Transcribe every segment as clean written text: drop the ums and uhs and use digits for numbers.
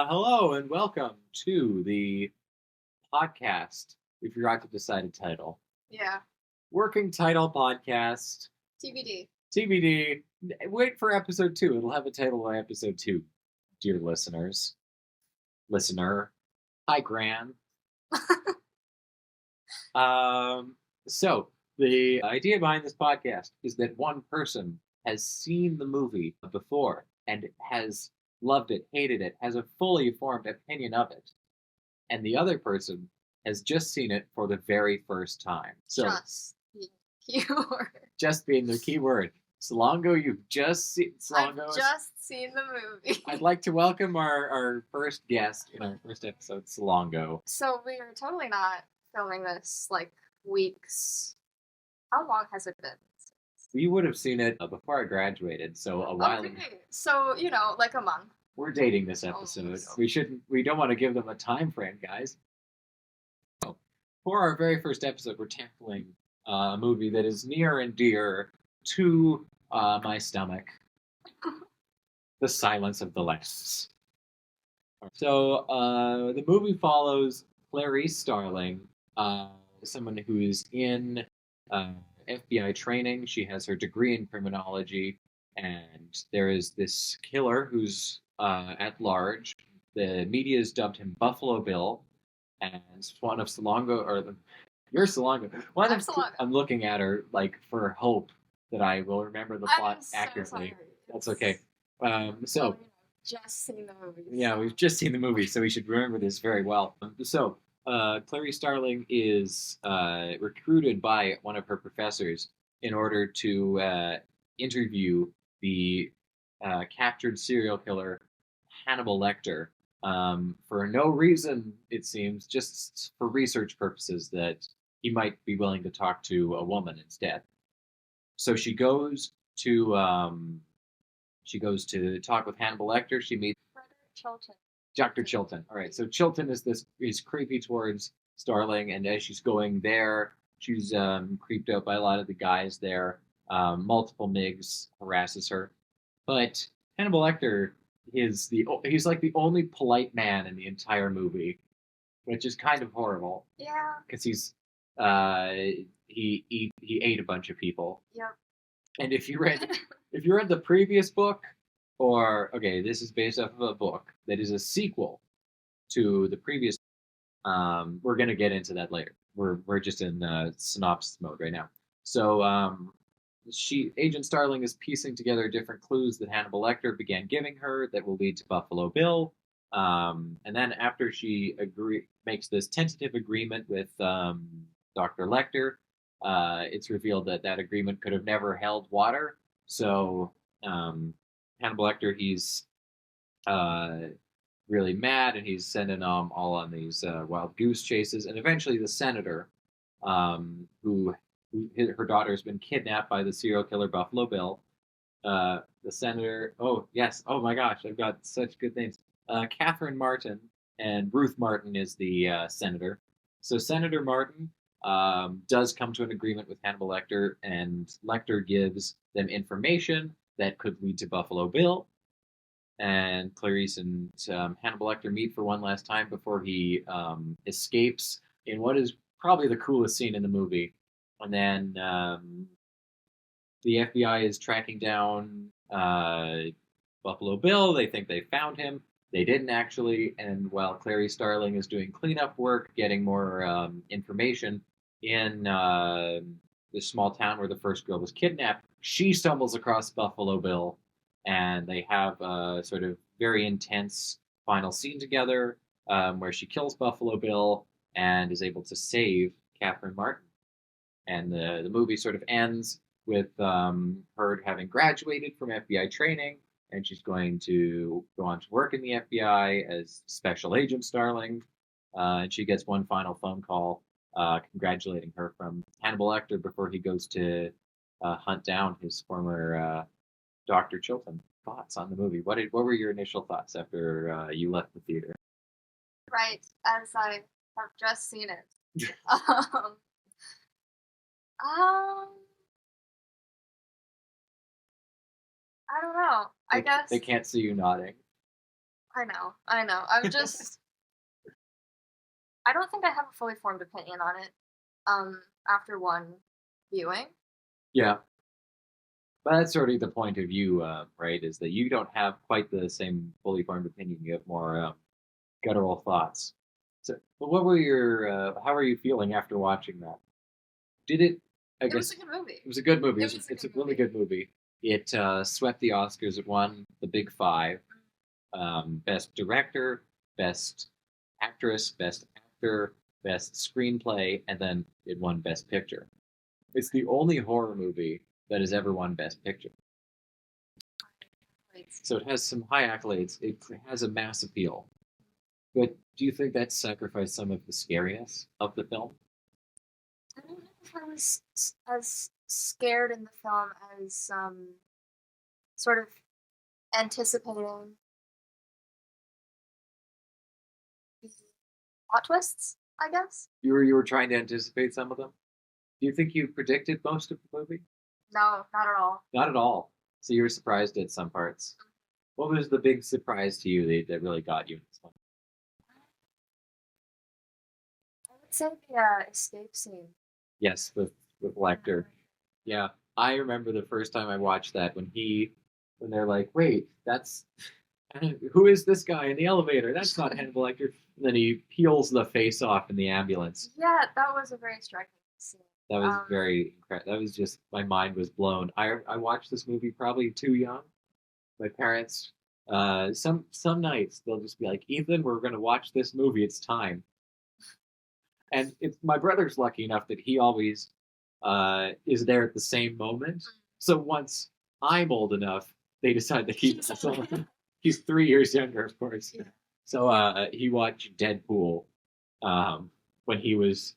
Hello and welcome to the podcast. We forgot to decide a title. Yeah, Working title podcast. TBD. TBD. Wait for episode 2. It'll have a title by episode 2, dear listeners. Listener. Hi, Gran. Um, so, the idea behind this podcast is that one person has seen the movie before and has loved it, hated it, has a fully formed opinion of it, and the other person has just seen it for the very first time. So Just the keyword. just being the key word. Solongo, you've just seen Solongo. I've just seen the movie. I'd like to welcome our first guest in our first episode, Solongo. So we are totally not filming this like weeks. How long has it been? We would have seen it before I graduated, so a while ago. Okay, so like a month. We're dating this episode. Almost. We don't want to give them a time frame, guys. For our very first episode, we're tackling a movie that is near and dear to my stomach. The Silence of the Lambs. So the movie follows Clarice Starling, someone who is in FBI training. She has her degree in criminology, and there is this killer who's at large. The media has dubbed him Buffalo Bill, and one of Solongo, you're Solongo. Solongo. I'm looking at her like for hope that I will remember the plot I'm so accurately. sorry. That's okay. Just seen the movie. Yeah, we've just seen the movie, so we should remember this very well. So, Clarice Starling is recruited by one of her professors in order to interview the captured serial killer Hannibal Lecter for no reason, it seems, just for research purposes that he might be willing to talk to a woman instead. So she goes to talk with Hannibal Lecter. She meets Chilton. Dr. Chilton. All right, so Chilton is creepy towards Starling, and as she's going there, she's creeped out by a lot of the guys there. Multiple MIGs harasses her, but Hannibal Lecter he's like the only polite man in the entire movie, which is kind of horrible. Yeah. Because he ate a bunch of people. Yep. And if you read the previous book, this is based off of a book that is a sequel to the previous. We're gonna get into that later. We're just in synopsis mode right now. So Agent Starling is piecing together different clues that Hannibal Lecter began giving her that will lead to Buffalo Bill. And then after she makes this tentative agreement with Dr. Lecter, it's revealed that agreement could have never held water. So Hannibal Lecter, he's really mad, and he's sending them all on these wild goose chases. And eventually, the senator, who her daughter has been kidnapped by the serial killer Buffalo Bill. The senator. Oh yes. Oh my gosh, I've got such good names. Catherine Martin and Ruth Martin is the senator. So Senator Martin does come to an agreement with Hannibal Lecter, and Lecter gives them information that could lead to Buffalo Bill. And Clarice and Hannibal Lecter meet for one last time before he escapes in what is probably the coolest scene in the movie. And then the FBI is tracking down Buffalo Bill. They think they found him. They didn't actually. And while Clarice Starling is doing cleanup work, getting more information in this small town where the first girl was kidnapped, she stumbles across Buffalo Bill, and they have a sort of very intense final scene together where she kills Buffalo Bill and is able to save Catherine Martin. And the movie sort of ends with her having graduated from FBI training, and she's going to go on to work in the FBI as Special Agent Starling. And she gets one final phone call congratulating her from Hannibal Lecter before he goes to hunt down his former Dr. Chilton. Thoughts on the movie? What were your initial thoughts after you left the theater? Right, as I have just seen it. I don't know. I guess they can't see you nodding. I know. I'm just I don't think I have a fully formed opinion on it. After one viewing. Yeah, but that's sort of the point of view, right? Is that you don't have quite the same fully formed opinion. You have more guttural thoughts. So, but what were your? How are you feeling after watching that? Did it? I It was guess a good movie. it was a good movie. It was a It's a good really movie. good movie. It swept the Oscars. It won the Big Five: Best Director, Best Actress, Best Actor, Best Screenplay, and then it won Best Picture. It's the only horror movie that has ever won Best Picture. Like, So it has some high accolades. It has a mass appeal. But do you think that sacrificed some of the scariness of the film? I don't know if I was as scared in the film as sort of anticipating the plot twists, I guess. You were trying to anticipate some of them. Do you think you predicted most of the movie? No, not at all. Not at all. So you were surprised at some parts. What was the big surprise to you that really got you in this one? I would say the escape scene. Yes, with Lecter. Yeah, I remember the first time I watched that when they're like, wait, that's who is this guy in the elevator? That's not Hannibal Lecter. And then he peels the face off in the ambulance. Yeah, that was a very striking scene. That was Um, very incredible. That was just my mind was blown. I watched this movie probably too young. My parents, some nights they'll just be like, Ethan, we're gonna watch this movie. It's time. And it's my brother's lucky enough that he always is there at the same moment. So once I'm old enough, they decide that he's he's 3 years younger, of course. yeah. So he watched Deadpool when he was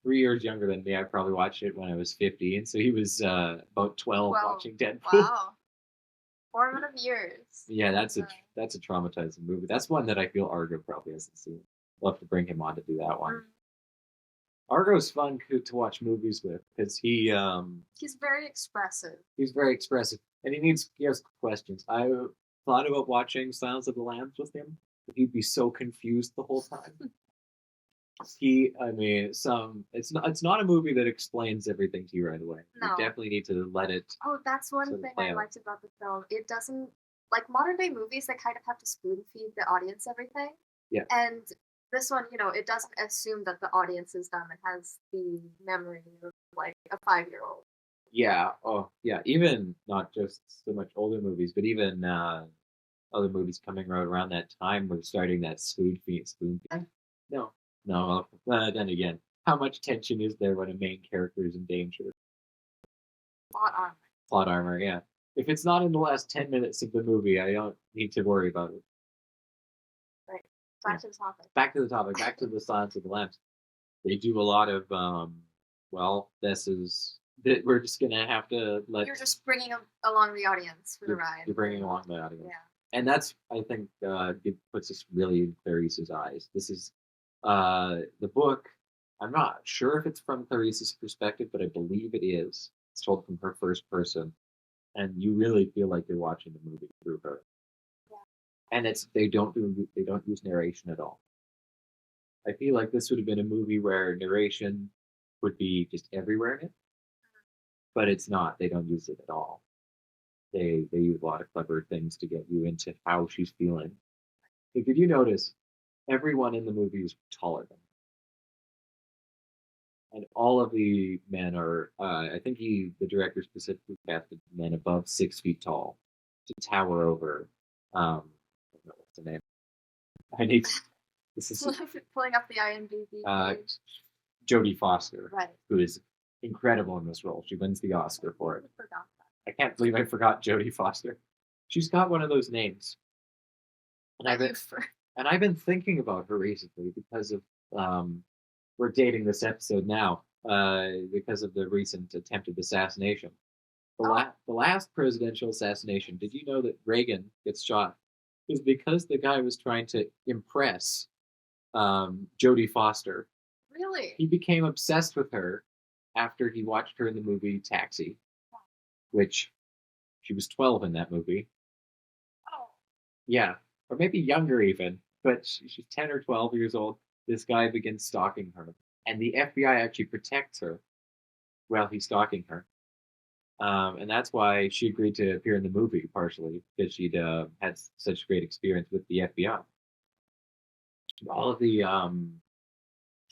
3 years younger than me. I probably watched it when I was 50, and so he was about 12 Well, watching Deadpool. wow. Formative years. Yeah, that's a traumatizing movie. That's one that I feel Argo probably hasn't seen. We'll have to bring him on to do that one. Mm. Argo's fun to watch movies with because He's very expressive. he's very expressive and he has questions. I thought about watching Silence of the Lambs with him, but he'd be so confused the whole time. I mean, it's not a movie that explains everything to you right away. You No. definitely need to let it Oh, that's one sort of thing play I out. liked about the film. It doesn't like modern day movies that kind of have to spoon feed the audience everything. Yeah, And this one, it doesn't assume that the audience is dumb. It has the memory of like a 5-year-old. yeah, oh yeah. Even not just so much older movies, but even other movies coming around that time were starting that spoon feed. No, no. Then again, how much tension is there when a main character is in danger? Plot armor. Plot armor, yeah. If it's not in the last 10 minutes of the movie, I don't need to worry about it. Right. Yeah. Back to the topic. Back to the topic. Back to the Silence of the Lambs. They do a lot of well, this is that we're just gonna have to let You're just bringing along the audience for the you're, ride. you're bringing along the audience. Yeah. And that's I think it puts us really in Clarice's eyes. This is the book. I'm not sure if it's from Clarice's perspective, but I believe it is. It's told from her first person, and you really feel like you're watching the movie through her. Yeah. And they don't use narration at all. I feel like this would have been a movie where narration would be just everywhere in it, but it's not. They don't use it at all. They use a lot of clever things to get you into how she's feeling. Like, did you notice everyone in the movie is taller than her? And all of the men are. I think the director specifically casted men above 6 feet tall to tower over. I don't know what's the name. I need. This is Pulling up the IMDb page. Jodie Foster, Right. who is incredible in this role. She wins the Oscar for it. I forgot that. I can't believe I forgot Jodie Foster. She's got one of those names, and I've been thinking about her recently because of we're dating this episode now because of the recent attempted assassination. The last presidential assassination. Did you know that Reagan gets shot? Is because the guy was trying to impress Jodie Foster. Really? He became obsessed with her after he watched her in the movie Taxi, which she was 12 in that movie. Oh. Yeah, or maybe younger even, but she's 10 or 12 years old. This guy begins stalking her, and the FBI actually protects her while he's stalking her. And that's why she agreed to appear in the movie, partially because she'd had such great experience with the FBI. All of the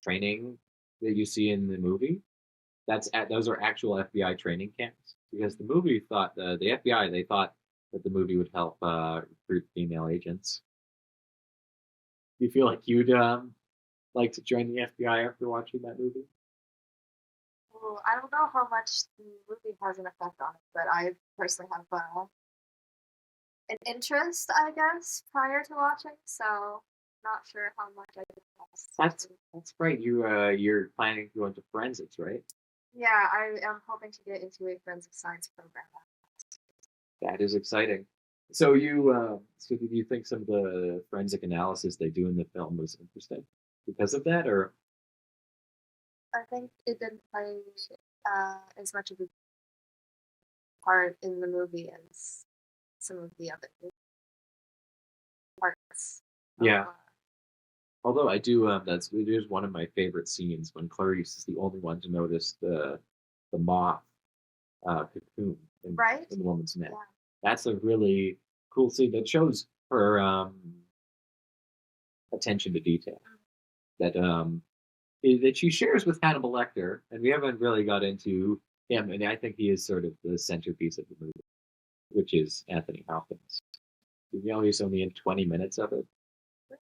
training that you see in the movie, those are actual FBI training camps. Because the movie thought the FBI they thought that the movie would help recruit female agents. Do you feel like you'd like to join the FBI after watching that movie? Well, I don't know how much the movie has an effect on it, but I personally have an interest, I guess, prior to watching, so not sure how much I could That's right. You're planning to go into forensics, right? Yeah, I am hoping to get into a forensic science program. That is exciting. So did you think some of the forensic analysis they do in the film was interesting because of that, or I think it didn't play as much of a part in the movie as some of the other parts. yeah? Although I do, that's it is one of my favorite scenes when Clarice is the only one to notice the moth cocoon right? in the woman's neck. Yeah. That's a really cool scene that shows her attention to detail that that she shares with Hannibal Lecter, and we haven't really got into him, and I think he is sort of the centerpiece of the movie, which is Anthony Hopkins. You know, he's only in 20 minutes of it.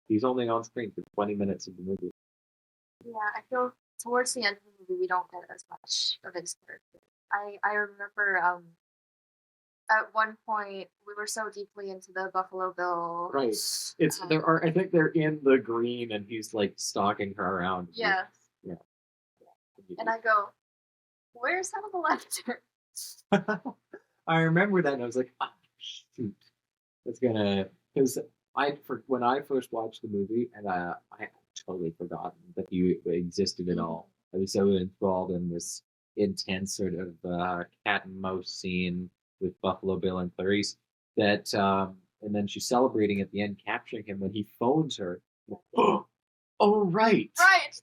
He's only on screen for 20 minutes of the movie. Yeah, I feel towards the end of the movie we don't get as much of his character. I remember at one point we were so deeply into the Buffalo Bill. Right. It's there are I think they're in the green and he's like stalking her around. Yes. Yeah. And I go, where's Hannibal Lecter? I remember that and I was like, oh, shoot. It's gonna because when I first watched the movie and I had totally forgotten that he existed at all. I was so enthralled in this intense sort of cat and mouse scene with Buffalo Bill and Clarice that and then she's celebrating at the end, capturing him when he phones her. Oh right. Right.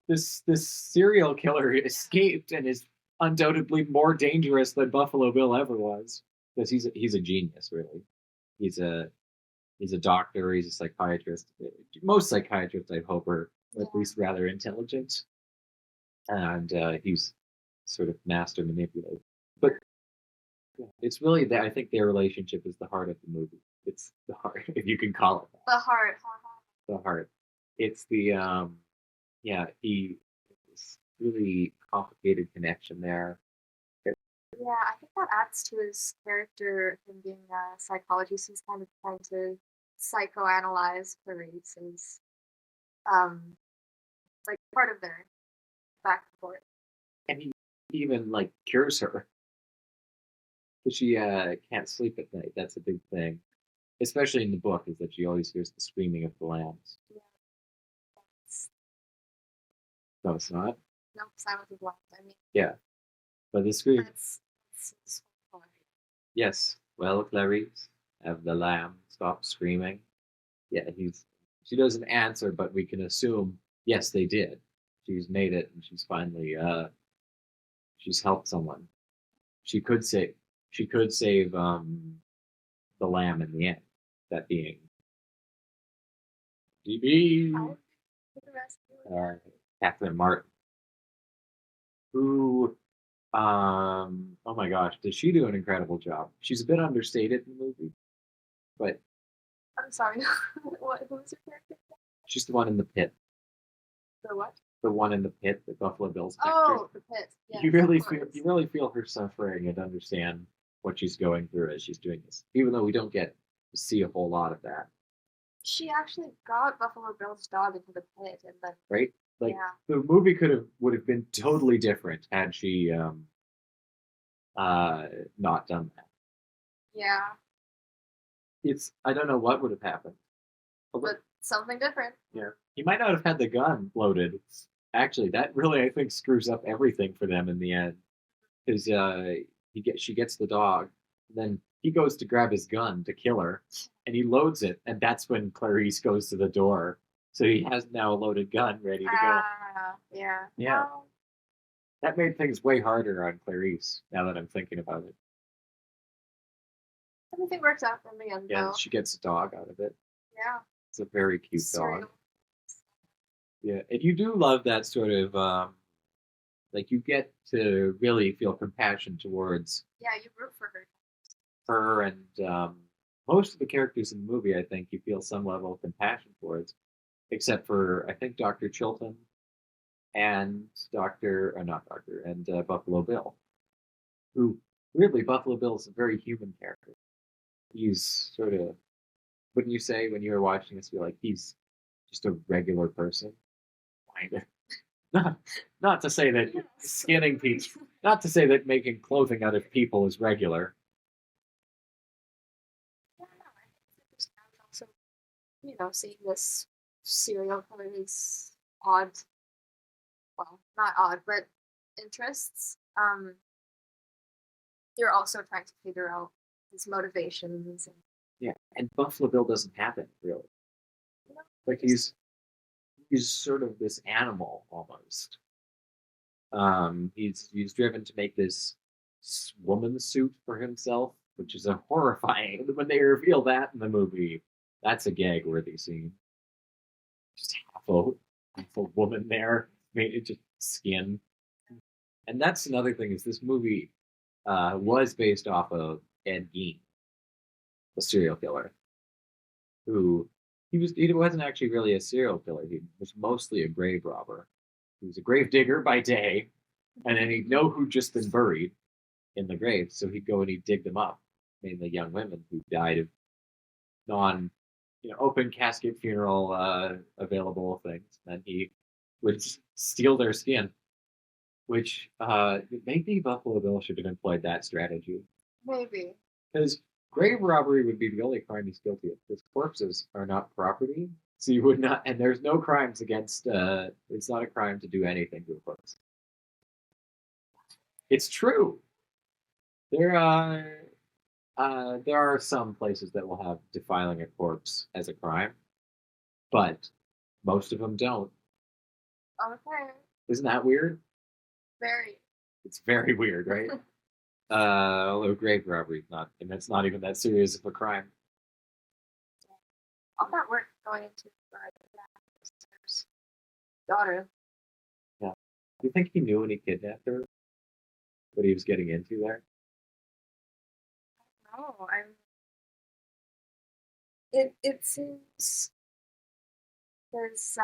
This serial killer escaped and is undoubtedly more dangerous than Buffalo Bill ever was. Because he's a genius, really. He's a doctor, he's a psychiatrist. Most psychiatrists I hope are at least rather intelligent. And he's sort of master manipulator. But it's really that I think their relationship is the heart of the movie. It's the heart, if you can call it that. The heart. The heart. It's the it's really complicated connection there. Yeah, I think that adds to his character, him being a psychologist. He's kind of trying to psychoanalyze Clarice, and like part of their back and forth. And he even like cures her because she can't sleep at night. That's a big thing, especially in the book, is that she always hears the screaming of the lambs. Yeah. No, it's not. No, Silence of the Lambs. I mean, yeah, but the scream. That's yes. Well, Clarice, have the lamb stopped screaming? Yeah, she doesn't answer, but we can assume yes, they did. She's made it, and she's finally she's helped someone. She could save the lamb in the end. That being DB. Catherine Martin, who oh my gosh, does she do an incredible job? She's a bit understated in the movie, but I'm sorry. Who was your character? She's the one in the pit. The what? The one in the pit, the Buffalo Bill's actor. Oh, the pit. Yes, you really feel her suffering and understand what she's going through as she's doing this, even though we don't get to see a whole lot of that. She actually got Buffalo Bill's dog into the pit, and then right. Like the movie would have been totally different had she not done that. Yeah. I don't know what would have happened. But something different. Yeah. He might not have had the gun loaded. Actually, that really I think screws up everything for them in the end. Because she gets the dog, and then he goes to grab his gun to kill her, and he loads it, and that's when Clarice goes to the door. So he has now a loaded gun ready to go. Yeah. Yeah, that made things way harder on Clarice. Now that I'm thinking about it. Everything works out in the end, Yeah, though. she gets a dog out of it. Yeah. It's a very cute dog. Cereal. Yeah, and you do love that sort of like you get to really feel compassion towards Yeah, you root for her. her and most of the characters in the movie. I think you feel some level of compassion towards, except for I think Doctor Chilton and Doctor, or not Doctor, and Buffalo Bill, who weirdly Buffalo Bill is a very human character. He's sort of, wouldn't you say when you were watching this, you're like he's just a regular person, kind of. Not, not to say that Yes. skinning people, not to say that making clothing out of people is regular. Yeah, no, I think it's also, seeing this serial killer's odd, well, not odd, but interests. You're also trying to figure out his motivations and Yeah, and Buffalo Bill doesn't have it really. you know, Like just he's sort of this animal almost. He's driven to make this woman suit for himself, which is a horrifying. When they reveal that in the movie, that's a gag worthy scene. Just half a woman there, made it just skin. And that's another thing is this movie was based off of Ed Gein, a serial killer, who he wasn't actually really a serial killer. He was mostly a grave robber. He was a grave digger by day, and then he'd know who'd just been buried in the grave, so he'd go and he'd dig them up, mainly young women who died of non, open casket funeral available things. And he would steal their skin, which maybe Buffalo Bill should have employed that strategy maybe. because grave robbery would be the only crime he's guilty of because corpses are not property. So you would not, and there's no crimes against. It's not a crime to do anything to a corpse. It's true. There there are some places that will have defiling a corpse as a crime, but most of them don't. Okay. Isn't that weird? Very. It's very weird, right? Although grave robbery is not, and it's not even that serious of a crime. All that work going into his daughter. Yeah. Do you think he knew when he kidnapped her what he was getting into there? No, it seems there's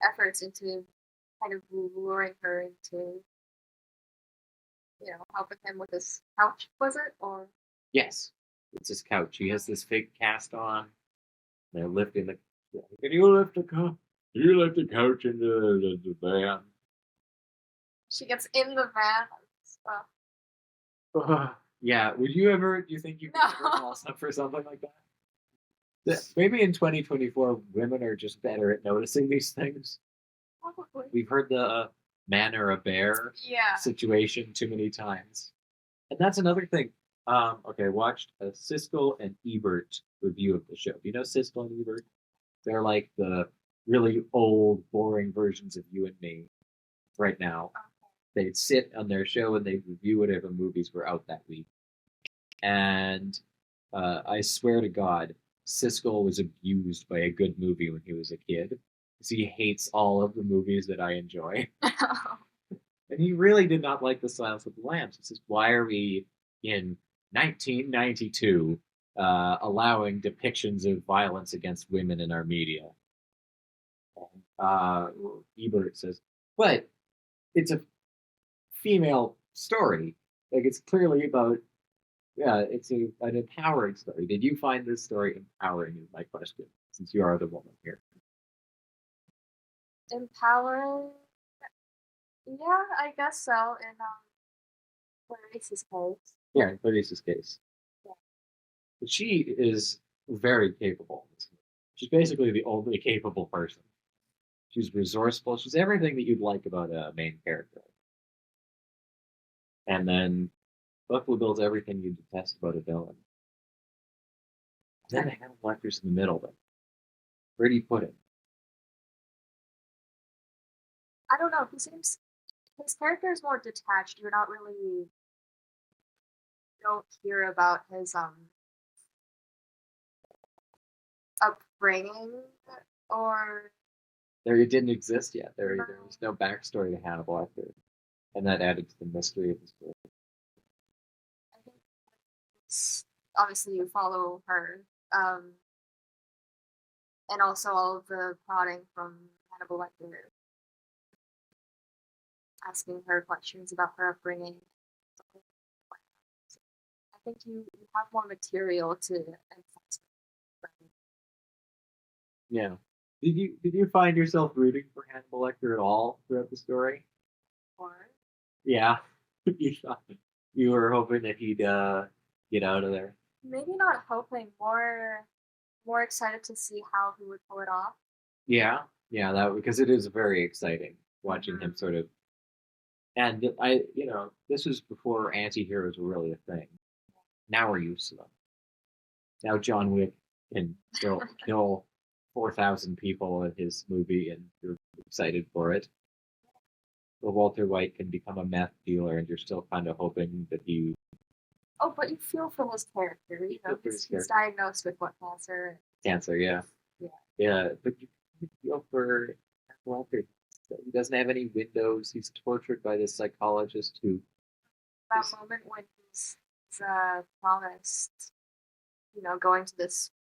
efforts into kind of luring her into, helping him with his couch, was it? Or Yes. It's his couch. He has this fake cast on. They're lifting the. Can you lift the couch? You lift the couch into the van. she gets in the van and stuff. Yeah. Would you ever? Do you think you could ever No. fall up for something like that? Maybe in 2024, women are just better at noticing these things. Probably. We've heard the man or a bear Yeah. situation too many times. And that's another thing. Okay, I watched a Siskel and Ebert review of the show. Do you know Siskel and Ebert? They're like the really old, boring versions of you and me right now. Okay. They'd sit on their show and they'd review whatever movies were out that week. And I swear to God, Siskel was abused by a good movie when he was a kid. Because he hates all of the movies that I enjoy. And he really did not like The Silence of the Lambs. He says, why are we in 1992 allowing depictions of violence against women in our media? Ebert says, but it's a female story. Like it's clearly about, yeah, it's an empowering story. Did you find this story empowering? Is my question, since you are the woman here. Empowering? Yeah, I guess so. In Clarice's case. Yeah, in Clarice's case. Yeah. But she is very capable. She's basically the only capable person. She's resourceful. She's everything that you'd like about a main character. And then Buffalo Bill's everything you detest about a villain. Then the Hannibal Lecter's in the middle. Then where do you put it? I don't know. He seems his character is more detached. You're not really don't hear about his upbringing or There, it didn't exist yet. There was no backstory to Hannibal Lecter, and that added to the mystery of the story. I think it's obviously you follow her, um, and also all of the plotting from Hannibal Lecter, asking her questions about her upbringing. I think you have more material to emphasize. Yeah. Did you find yourself rooting for Hannibal Lecter at all throughout the story? Or Yeah. you thought you were hoping that he'd get out of there. maybe not hoping, more excited to see how he would pull it off. Yeah. Yeah, that because it is very exciting watching Mm-hmm. him sort of and this was before anti-heroes were really a thing. Now we're used to them. Now John Wick can kill 4,000 people in his movie and you're excited for it. But Walter White can become a meth dealer and you're still kind of hoping that he Oh, but you feel for his character. You know, he's diagnosed with what cancer. cancer, yeah. Yeah. Yeah, but you feel for Walter. He doesn't have any windows. He's tortured by this psychologist who That moment when he's promised, going to this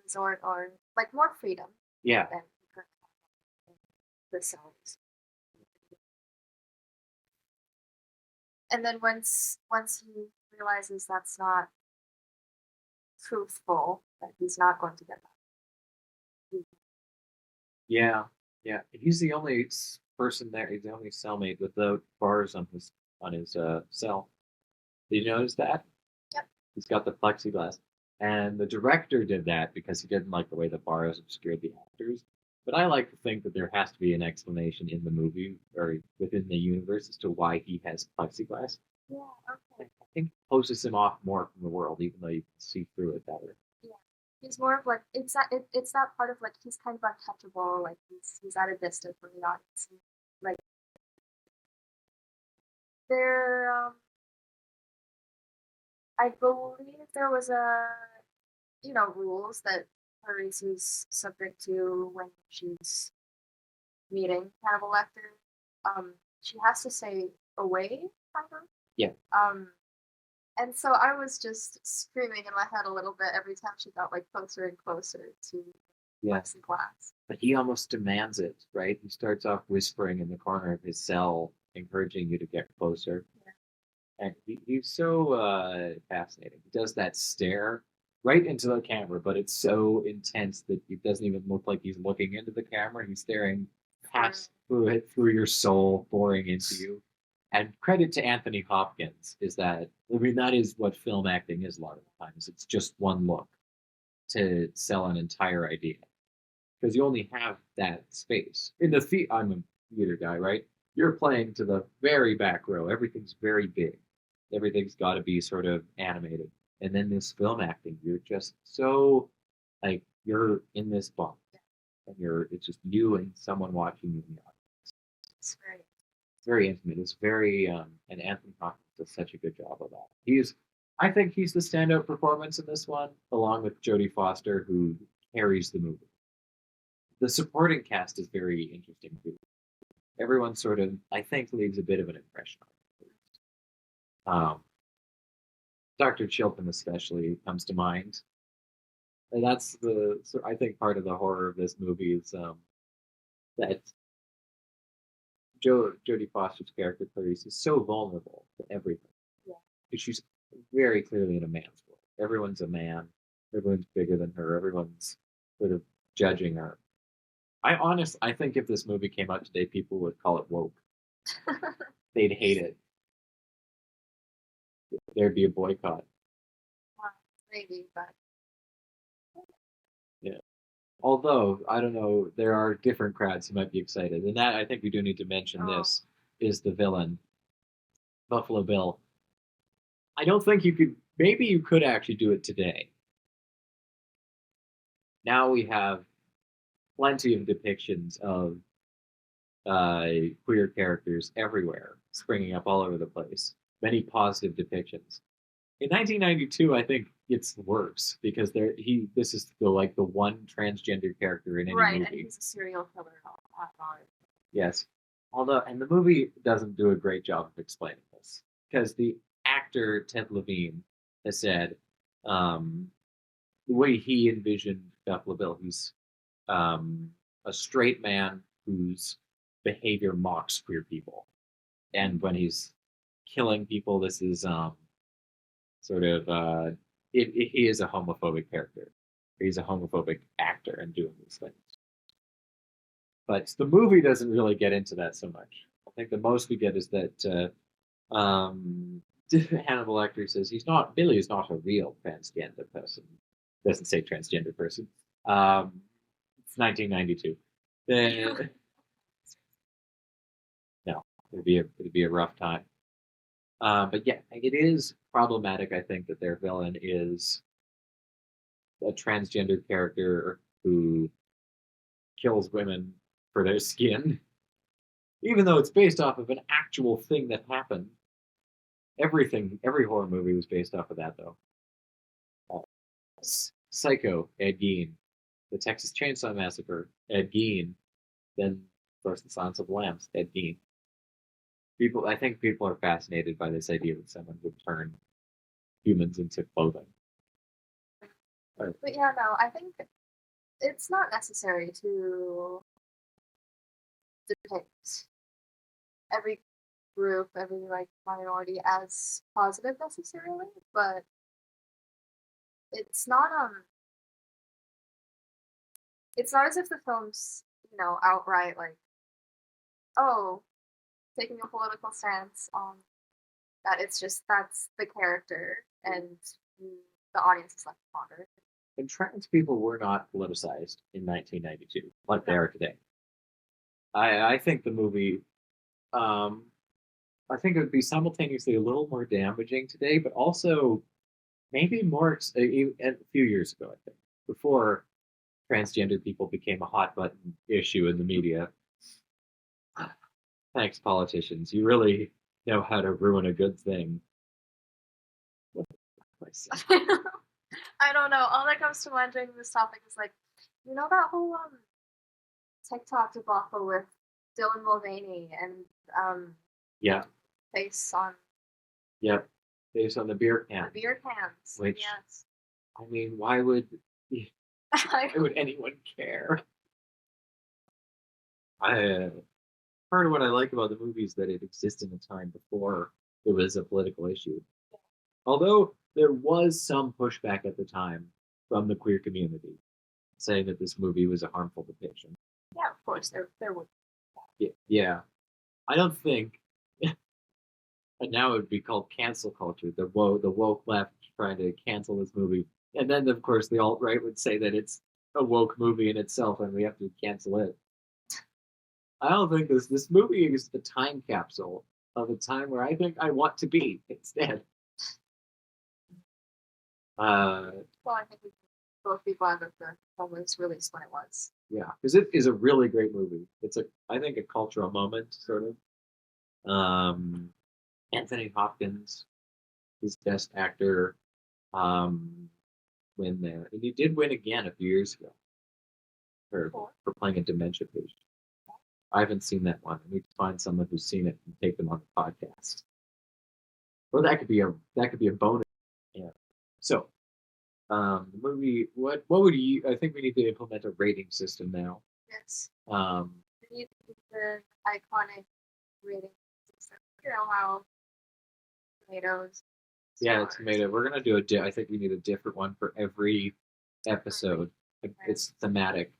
resort or like more freedom yeah. than the cells. And then once he realizes that's not truthful, that he's not going to get that. Yeah, yeah. He's the only person there. He's the only cellmate without bars on his cell. Did you notice that? Yep. He's got the plexiglass, and the director did that because he didn't like the way the bars obscured the actors. But I like to think that there has to be an explanation in the movie or within the universe as to why he has plexiglass. Yeah. Okay. I think it closes him off more from the world, even though you can see through it better. Yeah. He's more of like it's that part of like he's kind of untouchable, like he's at a distance from the audience. Like there I believe there was rules that Clarice is subject to when she's meeting Hannibal Lecter. She has to stay away from him. Yeah. And so I was just screaming in my head a little bit every time she got like closer and closer to plexiglass. But he almost demands it, right? He starts off whispering in the corner of his cell, encouraging you to get closer. Yeah. And he's so fascinating. He does that stare right into the camera, but it's so intense that it doesn't even look like he's looking into the camera. He's staring past through it, through your soul, boring into you. And credit to Anthony Hopkins is that that is what film acting is a lot of the times. It's just one look to sell an entire idea because you only have that space in the theater. I'm a theater guy, right? You're playing to the very back row. Everything's very big. Everything's got to be sort of animated. And then this film acting, you're just so like you're in this box, and it's just you and someone watching you in the audience. It's very intimate. It's very and Anthony Hopkins does such a good job of that. I think he's the standout performance in this one, along with Jodie Foster, who carries the movie. The supporting cast is very interesting too. Everyone sort of, I think, leaves a bit of an impression on it. Dr. Chilton especially comes to mind. And that's I think part of the horror of this movie is that Jodie Foster's character Clarice is so vulnerable to everything. Yeah. She's very clearly in a man's world. Everyone's a man. Everyone's bigger than her. Everyone's sort of judging her. I think if this movie came out today, people would call it woke. They'd hate it. There'd be a boycott. Maybe, but yeah. Although I don't know, there are different crowds who might be excited, and that I think we do need to mention. This is the villain, Buffalo Bill. I don't think you could. Maybe you could actually do it today. Now we have plenty of depictions of queer characters everywhere, springing up all over the place. Many positive depictions. In 1992, I think it's worse because this is the one transgender character in any Right, and movie. he's a serial killer and all. Yes, although and the movie doesn't do a great job of explaining this because the actor Ted Levine has said um, the way he envisioned Buffalo Bill, he's a straight man whose behavior mocks queer people, and when he's killing people, this is sort of he is a homophobic character. He's a homophobic actor and doing these things. But the movie doesn't really get into that so much. I think the most we get is that Hannibal Lecter says Billy is not a real transgender person. Doesn't say transgender person. It's 1992. No, it'd be a rough time. But yeah, it is problematic. I think that their villain is a transgender character who kills women for their skin, even though it's based off of an actual thing that happened. Every horror movie was based off of that, though. Uh, Psycho, Ed Gein. The Texas Chainsaw Massacre, Ed Gein. Then, of course, The Silence of the Lambs, Ed Gein. I think people are fascinated by this idea that someone would turn humans into clothing. But yeah, no, I think it's not necessary to depict every group, every like minority as positive necessarily, but it's not it's not as if the film's, outright like, oh, taking a political stance on that. It's just that's the character and the audience is left to ponder. And trans people were not politicized in 1992 like they are today. I think the movie, I think it would be simultaneously a little more damaging today, but also maybe more a few years ago, I think, before transgender people became a hot button issue in the media. Thanks, politicians. You really know how to ruin a good thing. What I don't know. All that comes to mind during this topic is like, that whole TikTok debacle with Dylan Mulvaney and yeah, face on yep, based on the beer can. the beer cans. Which yes. I mean, why would anyone care? Part of what I like about the movie is that it exists in a time before it was a political issue. Although there was some pushback at the time from the queer community saying that this movie was a harmful depiction. Yeah, of course, there would. Yeah. I don't think, and now it would be called cancel culture. The woke left trying to cancel this movie, and then of course the alt right would say that it's a woke movie in itself, and we have to cancel it. I don't think this movie is the time capsule of a time where I think I want to be instead. Well, I think both be glad that the film was released when it was. Yeah, because it is a really great movie. It's I think a cultural moment, sort of. Anthony Hopkins, his best actor, win there, and he did win again a few years ago for playing a dementia patient. I haven't seen that one. I need to find someone who's seen it and take them on the podcast. Well, that could be a bonus. Yeah. So, the movie. What would you? I think we need to implement a rating system now. Yes. We need the iconic rating system. How tomatoes. Yeah, tomato. We're gonna do I think we need a different one for every episode. Right. It's thematic.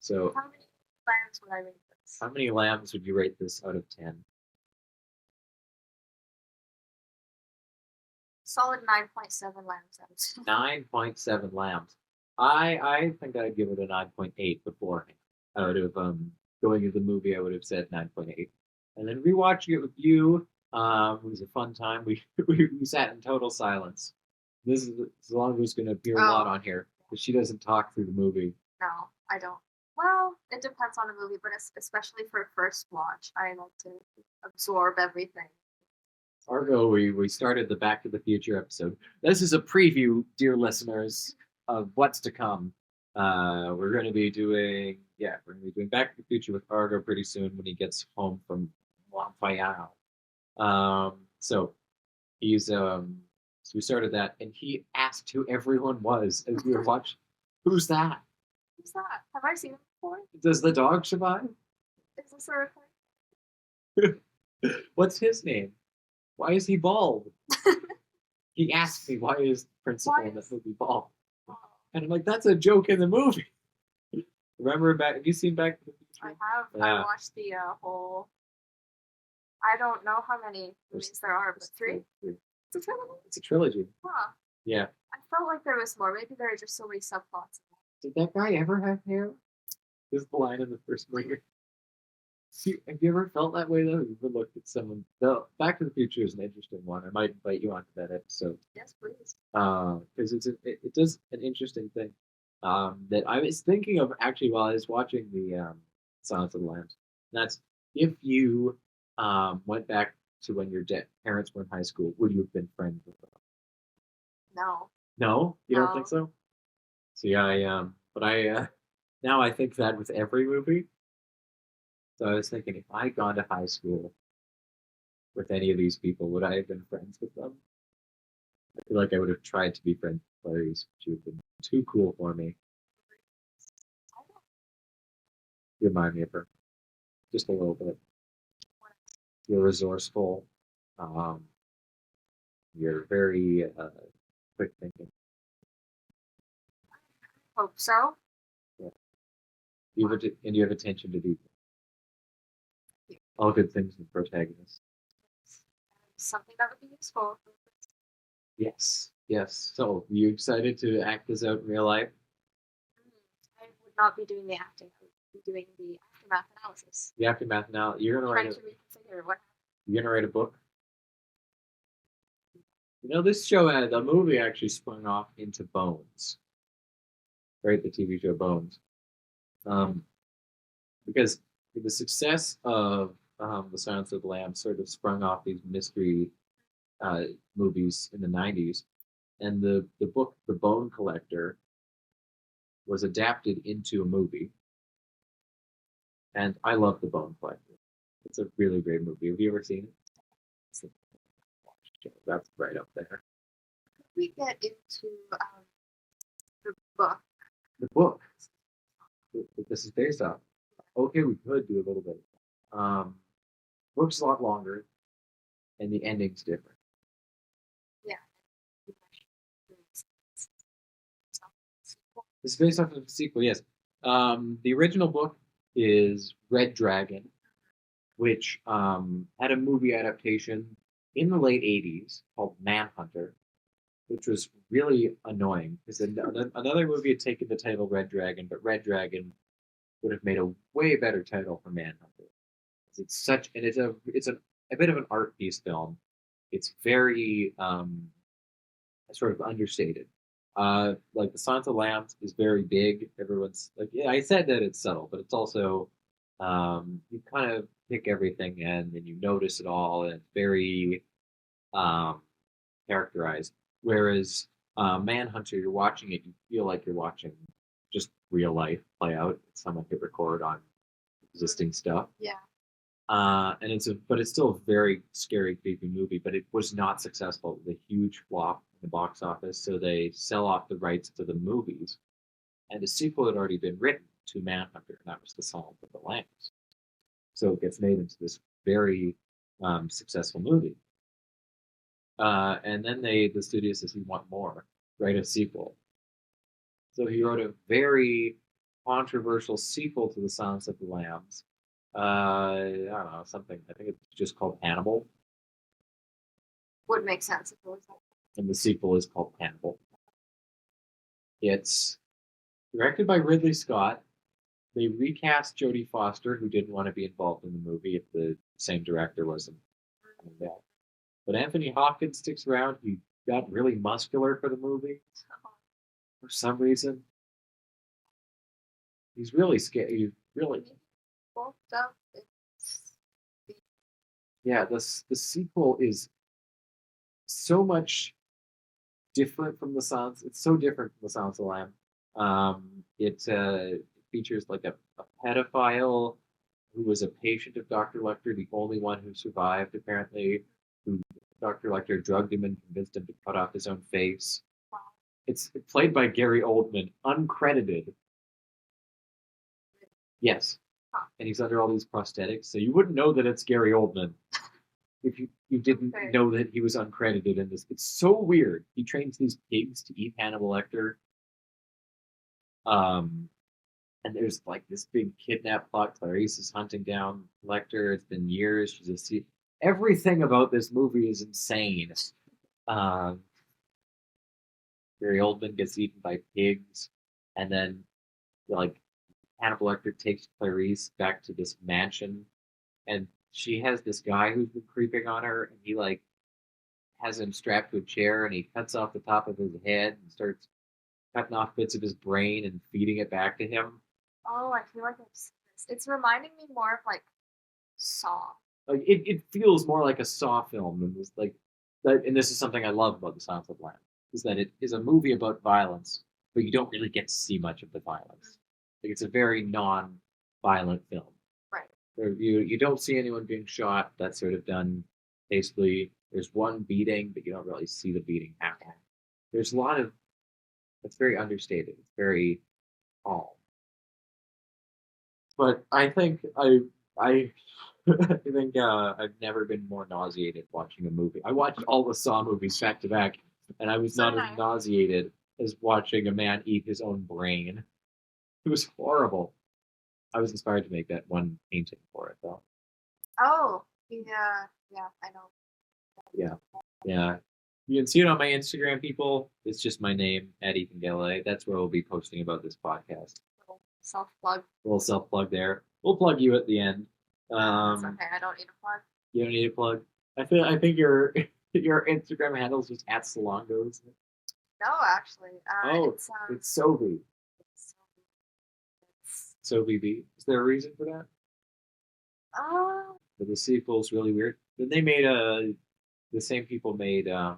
So. How many lambs would I rate this? How many lambs would you rate this out of 10? Solid 9.7 lambs. 9.7 lambs. I think I'd give it a 9.8 beforehand. I would have going into the movie. I would have said 9.8, and then rewatching it with you, It was a fun time. We sat in total silence. This is Solongo's going to appear a lot Oh, on here, but she doesn't talk through the movie. no, I don't. Well, it depends on the movie, but especially for first watch, I like to absorb everything. Argo, we started the Back to the Future episode. This is a preview, dear listeners, of what's to come. We're going to be doing, yeah, we're going to be doing Back to the Future with Argo pretty soon when he gets home from Montreal. So he's so we started that, and he asked who everyone was as we were watching. Who's that? Who's that? Have I seen it before? Does the dog survive? Is this a recording? What's his name? Why is he bald? He asked me why is the principal Why in this is- movie bald, Oh, and I'm like, that's a joke in the movie. Remember back? Have you seen Back to the I Future? have. Yeah. I watched the whole. I don't know how many movies there are, but three. It's a trilogy. It's a trilogy. Huh. Yeah. I felt like there was more. Maybe there are just so many subplots. Did that guy ever have hair? This is the line in the first movie. See, have you ever felt that way though? You've ever looked at someone. The Back to the Future is an interesting one. I might invite you onto that episode. Yes, please. Because it does an interesting thing. That I was thinking of actually while I was watching the Silence of the Lambs. That's if you went back to when your parents were in high school, would you have been friends with them? No. No, you don't No. think so? See, but I now I think that with every movie. So I was thinking, if I had gone to high school with any of these people, would I have been friends with them? I feel like I would have tried to be friends with Clarice. She would have been too cool for me. You remind me of her just a little bit. You're resourceful. Um, you're very quick thinking. Hope so. Yeah. And you have attention to detail. All good things in protagonists. Something that would be useful. Yes, yes. So, you excited to act this out in real life? I would not be doing the acting. I would be doing the aftermath analysis. The aftermath now. You're gonna Trying write to reconfigure what. you're gonna write a book. You know, this show, the movie actually sprung off into Bones, right? The TV show Bones, um, because the success of The Silence of the Lambs sort of sprung off these mystery uh, movies in the '90s, and the book The Bone Collector was adapted into a movie, and I love The Bone Collector. It's a really great movie. Have you ever seen it? It's a- That's right up there. Could we get into the book? The book that this is based off. Okay, we could do a little bit. Book's a lot longer, and the ending's different. Yeah. This is based off of a sequel, yes. The original book is Red Dragon, which had a movie adaptation in the late '80s called Manhunter, which was really annoying because another movie had taken the title Red Dragon, but Red Dragon would have made a way better title for Manhunter. It's such, and a bit of an art piece film. It's very sort of understated. Like the Silence of the Lambs is very big. Everyone's like, yeah, I said that it's subtle, but it's also you kind of pick everything in and you notice it all, and it's very um, characterized. Whereas Manhunter, you're watching it, you feel like you're watching just real life play out. Someone could record on existing stuff. Yeah. And but it's still a very scary, creepy movie. But it was not successful. It was a huge flop in the box office, so they sell off the rights to the movies, and a sequel had already been written to Manhunter, and that was The Silence of the Lambs. So it gets made into this very successful movie. And then the studio says, "We want more. Write a sequel." So he wrote a very controversial sequel to The Silence of the Lambs. I don't know, something. I think it's just called Hannibal, Would make sense if it was that. and the sequel is called Hannibal. It's directed by Ridley Scott. They recast Jodie Foster, who didn't want to be involved in the movie if the same director wasn't And, but Anthony Hopkins sticks around. He got really muscular for the movie for some reason. He's really scary. He's really Bulked up. It's yeah. The sequel is so much different from the Silence. It's so different from the Silence of the Lamb. It features like a pedophile who was a patient of Dr. Lecter, the only one who survived apparently. Who Dr. Lecter drugged him and convinced him to cut off his own face. It's played by Gary Oldman, uncredited. Yes, and he's under all these prosthetics, so you wouldn't know that it's Gary Oldman if you didn't know that he was uncredited in this. It's so weird. He trains these pigs to eat Hannibal Lecter. And there's like this big kidnap plot. Clarice is hunting down Lecter. It's been years. She's just everything about this movie is insane. Um, Gary Oldman gets eaten by pigs, and then like Hannibal Lecter takes Clarice back to this mansion, and she has this guy who's been creeping on her, and he like has him strapped to a chair, and he cuts off the top of his head and starts cutting off bits of his brain and feeding it back to him. Oh, I feel like I've seen this. It's reminding me more of like Saw. Like it feels more like a Saw film than this like that. And this is something I love about The Silence of the Lambs, is that it is a movie about violence, but you don't really get to see much of the violence. Like it's a very non-violent film. Right. Where you don't see anyone being shot. That's sort of done tastefully. There's one beating, but you don't really see the beating happen. There's a lot of it's very understated. It's very calm. But I think I I think I've never been more nauseated watching a movie. I watched all the Saw movies back to back, and I was not as nauseated as watching a man eat his own brain. It was horrible. I was inspired to make that one painting for it, though. Oh, yeah, yeah, I know. Yeah, yeah. You can see it on my Instagram, people. It's just my name at Ethan Galilei. That's where we'll be posting about this podcast. Self plug. A little self plug there. We'll plug you at the end. It's okay. I don't need a plug. You don't need a plug. I think your your Instagram handle is just at Solongo. No, actually. It's Sophie. Sophie B. Is there a reason for that? But the sequel's really weird. Then they made the same people made a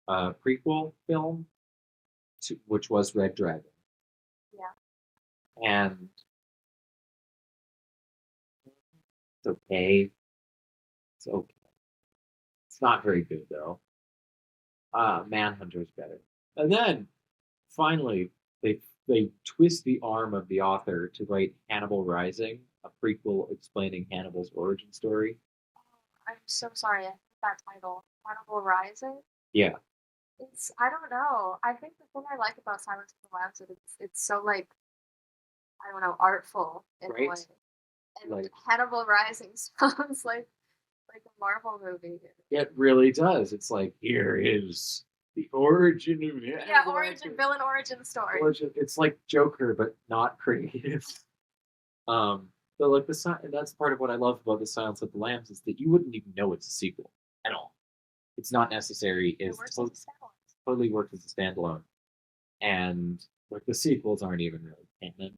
prequel film, which was Red Dragon. Yeah. And it's okay. It's okay. It's not very good though. Manhunter's better. And then finally they twist the arm of the author to write Hannibal Rising, a prequel explaining Hannibal's origin story. I'm so sorry. I hate that title. Hannibal Rising? Yeah. I don't know. I think the thing I like about Silence of the Lambs is it's so like I don't know, artful in a way. And like, Hannibal Rising sounds like a Marvel movie. It really does. It's like, here is the origin of Hannibal. Yeah, villain origin story. It's like Joker, but not creative. But like that's part of what I love about the Silence of the Lambs is that you wouldn't even know it's a sequel at all. It's not necessary. It totally works as a standalone. And like the sequels aren't even really canon.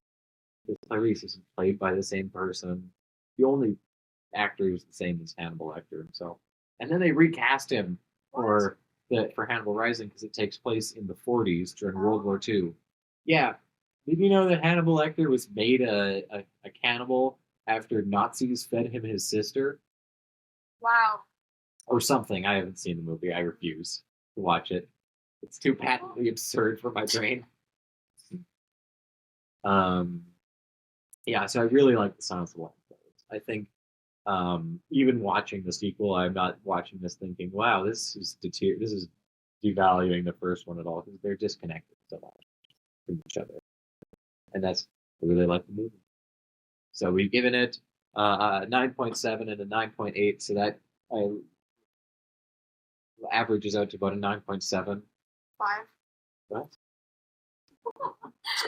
Clarice isn't played by the same person. The only actor who's the same as Hannibal Lecter himself. And then they recast him for Hannibal Rising because it takes place in the 40s during World War II. Yeah. Did you know that Hannibal Lecter was made a cannibal after Nazis fed him his sister? Wow. Or something. I haven't seen the movie. I refuse to watch it. It's too patently absurd for my brain. Yeah, so I really like the Silence of the Lambs. I think even watching the sequel, I'm not watching this thinking, "Wow, this is devaluing the first one at all," because they're disconnected so much from each other, and that's I really like the movie. So we've given it 9.7 and a 9.8, so that averages out to about a 9.7. 5. What?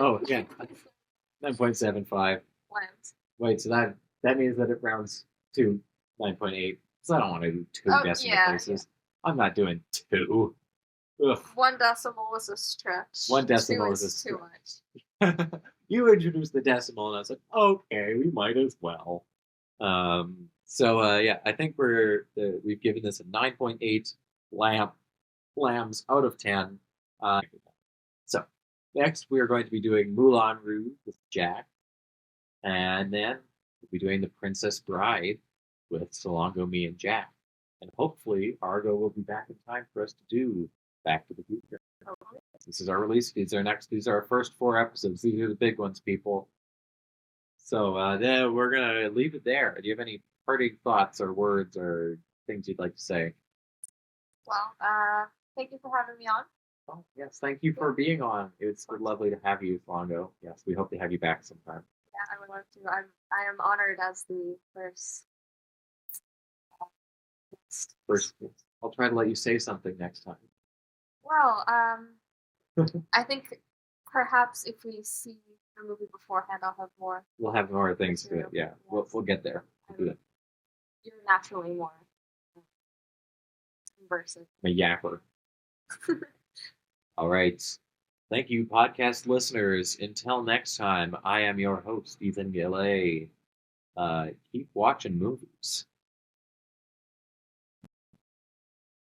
Oh, yeah. 9.75. Lambs. Wait, so that means that it rounds to 9.8. because I don't want to do two Oh, decimal yeah, yeah. places. I'm not doing two. Ugh. 1 decimal was a stretch. One Two decimal is a is too stretch. much. You introduced the decimal, and I was like, okay, we might as well. Yeah, I think we've given this a 9.8 lamp lambs out of 10. So next we are going to be doing Moulin Rouge with Jack, and then we'll be doing The Princess Bride with Solongo, me, and Jack. And hopefully Argo will be back in time for us to do Back to the Future. This is our release. These are our first 4 episodes. These are the big ones, people. So then we're gonna leave it there. Do you have any parting thoughts or words or things you'd like to say? Well, thank you for having me on. Oh, yes, thank you for being on. It's lovely to have you, Longo. Yes, we hope to have you back sometime. Yeah, I would love to. I am honored as the first. First, I'll try to let you say something next time. Well, I think perhaps if we see the movie beforehand, I'll have more. We'll have more things to it. Yeah, we'll get there. We'll do that. You're naturally more conversive. I'm a yapper. All right. Thank you, podcast listeners. Until next time, I am your host, Ethan Gillay. Keep watching movies.